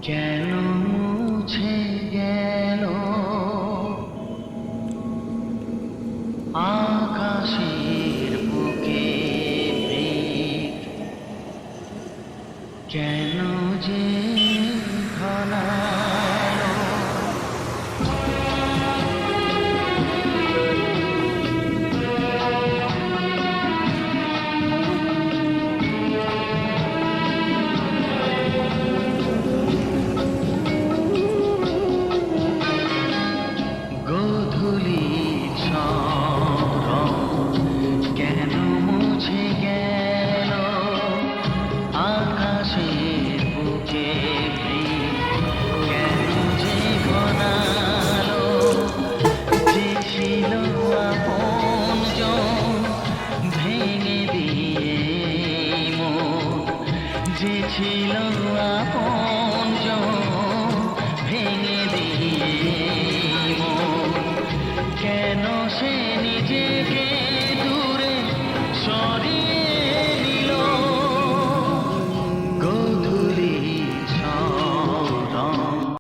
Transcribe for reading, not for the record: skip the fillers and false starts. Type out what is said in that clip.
কেন মুছে গেল আকাশের বুকে মেঘ, কেন যে ঘনালো গোধূলি কেন মুছে গেল আকাশের বুকে মেঘ, কেন যে ঘনালো যে ছিল আপনজন ভেঙে দিয়ে মন, যে ছিল আপনজন ভেঙে দিয়ে মন, কেন সে